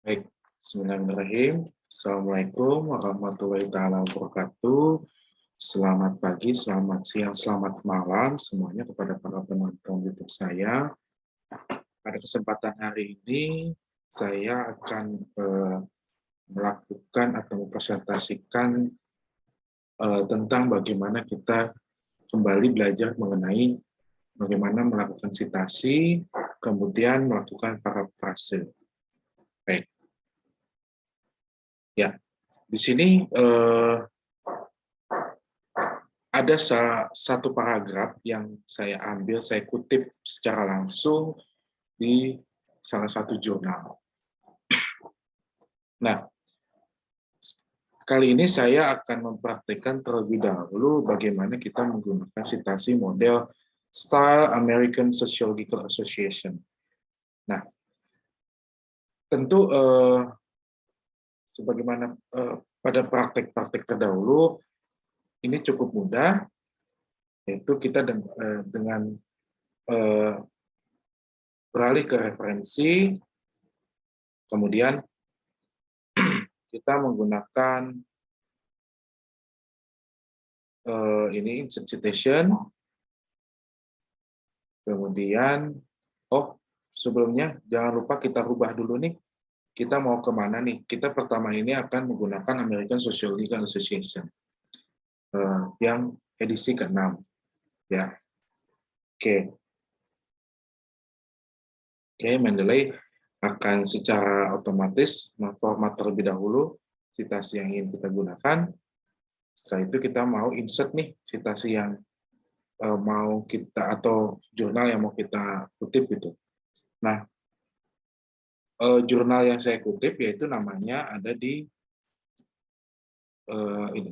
Baik, Bismillahirrahmanirrahim. Assalamualaikum warahmatullahi wabarakatuh. Selamat pagi, selamat siang, selamat malam semuanya kepada para penonton YouTube saya. Pada kesempatan hari ini, saya akan melakukan atau mempresentasikan tentang bagaimana kita kembali belajar mengenai bagaimana melakukan sitasi, kemudian melakukan parafrase. Baik. Ya, di sini ada satu paragraf yang saya ambil, saya kutip secara langsung di salah satu jurnal. Nah, kali ini saya akan mempraktikkan terlebih dahulu bagaimana kita menggunakan sitasi model Style American Sociological Association. Nah, tentu sebagaimana pada praktek-praktek terdahulu, ini cukup mudah, yaitu kita dengan beralih ke referensi, kemudian kita menggunakan ini insert citation, kemudian sebelumnya jangan lupa kita rubah dulu nih, kita mau kemana nih? Kita pertama ini akan menggunakan American Sociological Association yang edisi ke-6, ya. Oke, Mendeley akan secara otomatis memformat terlebih dahulu sitasi yang ingin kita gunakan. Setelah itu kita mau insert nih sitasi yang mau kita atau jurnal yang mau kita kutip gitu. Nah, jurnal yang saya kutip yaitu namanya ada di ini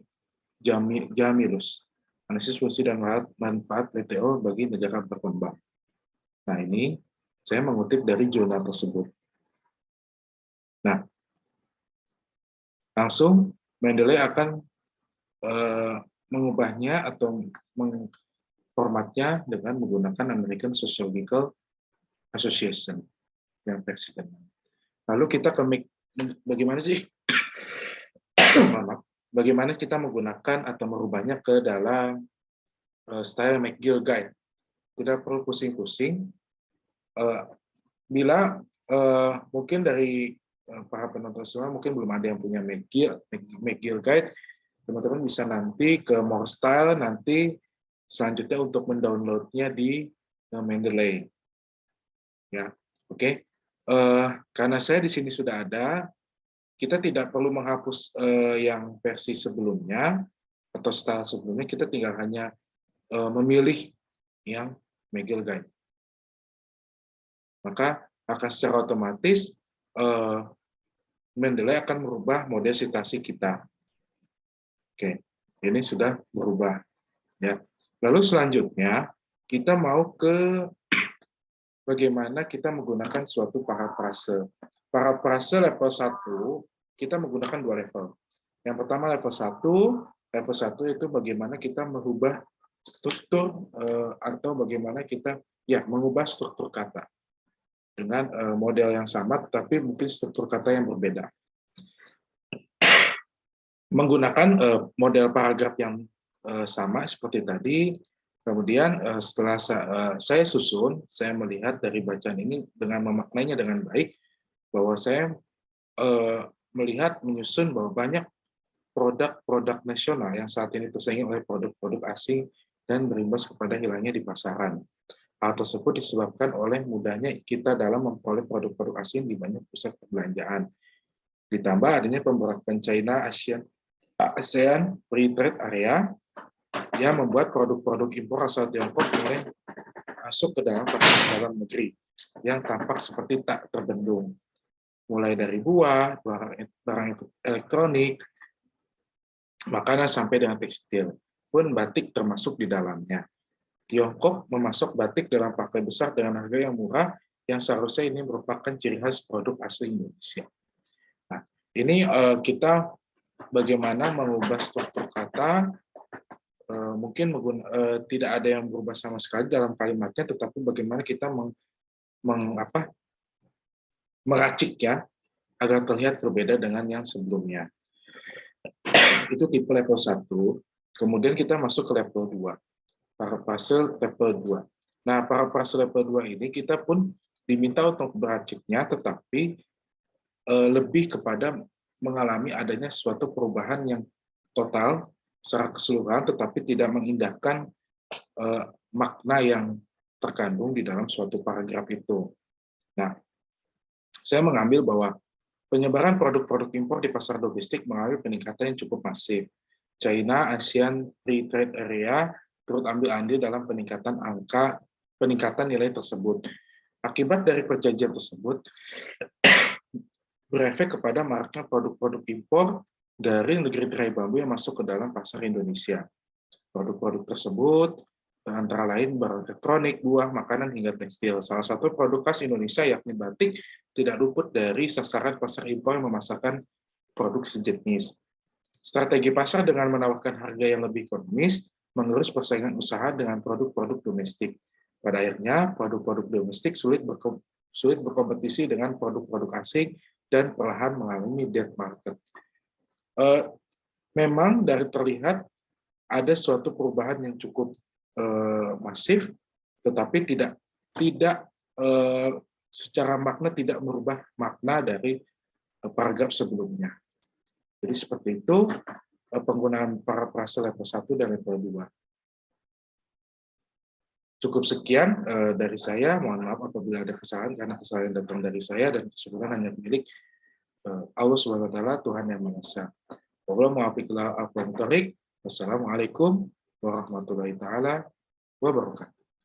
Jamilus, Analisis Fungsi dan Manfaat WTO bagi Negara Berkembang. Nah, ini saya mengutip dari jurnal tersebut. Nah, langsung Mendeley akan mengubahnya atau mengformatnya dengan menggunakan American Sociological Association yang versi ke-6. Lalu kita bagaimana sih? Bagaimana kita menggunakan atau merubahnya ke dalam style McGill Guide. Tidak perlu pusing-pusing. Bila mungkin dari para penonton semua mungkin belum ada yang punya McGill Guide, teman-teman bisa nanti ke More Style nanti selanjutnya untuk mendownloadnya di Mendeley. Ya, oke. Karena saya di sini sudah ada, kita tidak perlu menghapus yang versi sebelumnya atau style sebelumnya, kita tinggal hanya memilih yang McGill Guide. Maka akan secara otomatis Mendeley akan merubah model sitasi kita. Oke, ini sudah berubah. Ya. Lalu selanjutnya kita mau ke bagaimana kita menggunakan suatu parafrase. Parafrase level 1 kita menggunakan 2 level. Yang pertama level 1 itu bagaimana kita merubah struktur atau bagaimana kita mengubah struktur kata dengan model yang sama tetapi mungkin struktur kata yang berbeda. Menggunakan model paragraf yang sama seperti tadi, kemudian setelah saya susun, saya melihat dari bacaan ini dengan memaknainya dengan baik, bahwa saya melihat menyusun bahwa banyak produk-produk nasional yang saat ini tersaingi oleh produk-produk asing dan berimbas kepada hilangnya di pasaran. Hal tersebut disebabkan oleh mudahnya kita dalam memperoleh produk-produk asing di banyak pusat perbelanjaan. Ditambah adanya pemberontakan China ASEAN Free Trade Area yang membuat produk-produk impor asal Tiongkok mulai masuk ke dalam negeri yang tampak seperti tak terbendung. Mulai dari buah, barang elektronik, makanan sampai dengan tekstil, pun batik termasuk di dalamnya. Tiongkok memasok batik dalam pakai besar dengan harga yang murah, yang seharusnya ini merupakan ciri khas produk asli Indonesia. Nah, ini kita bagaimana mengubah struktur kata, mungkin tidak ada yang berubah sama sekali dalam kalimatnya, tetapi bagaimana kita meracik ya agar terlihat berbeda dengan yang sebelumnya. Itu tipe level 1. Kemudian kita masuk ke level 2, paraphrase level 2. Nah, paraphrase level 2 ini kita pun diminta untuk meraciknya, tetapi lebih kepada mengalami adanya suatu perubahan yang total secara keseluruhan, tetapi tidak mengindahkan makna yang terkandung di dalam suatu paragraf itu. Nah, saya mengambil bahwa penyebaran produk-produk impor di pasar domestik mengalami peningkatan yang cukup masif. China, ASEAN Free Trade Area turut ambil andil dalam peningkatan nilai tersebut. Akibat dari perjanjian tersebut, berefek kepada maraknya produk-produk impor dari negeri tirai bambu yang masuk ke dalam pasar Indonesia. Produk-produk tersebut antara lain barang elektronik, buah, makanan, hingga tekstil. Salah satu produk khas Indonesia yakni batik tidak luput dari sasaran pasar impor yang memasarkan produk sejenis. Strategi pasar dengan menawarkan harga yang lebih ekonomis, mengurus persaingan usaha dengan produk-produk domestik. Pada akhirnya, produk-produk domestik sulit berkompetisi dengan produk-produk asing dan perlahan mengalami dead market. Memang dari terlihat ada suatu perubahan yang cukup masif, tetapi tidak secara makna tidak merubah makna dari paragraf sebelumnya. Jadi seperti itu penggunaan paraphrase level 1 dan level 2. Cukup sekian dari saya. Mohon maaf apabila ada kesalahan, karena kesalahan datang dari saya dan keseluruhan hanya milik Allah SWT, Tuhan Yang Maha Esa. Wassalamualaikum warahmatullahi taala wabarakatuh.